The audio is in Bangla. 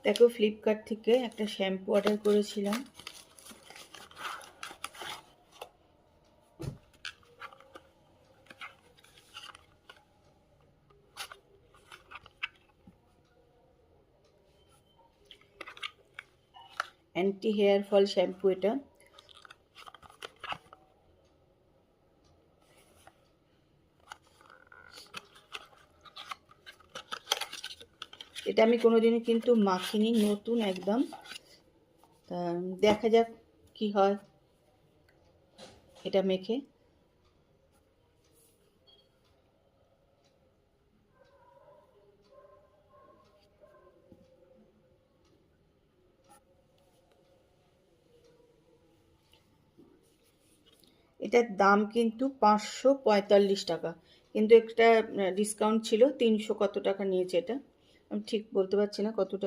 দেখো ফ্লিপকার্ট থেকে একটা শ্যাম্পু অর্ডার করেছিলাম। অ্যান্টি হেয়ার ফল শ্যাম্পু এটা। এটা আমি কোনোদিনও কিন্তু মাখিনি, নতুন একদম। তা দেখা যাক কি হয় এটা মেখে। এটার দাম কিন্তু 545 টাকা, কিন্তু একটা ডিসকাউন্ট ছিল, 300 কত টাকা নিয়েছে। এটা আমি ঠিক বলতে পারছি না কত টাকা।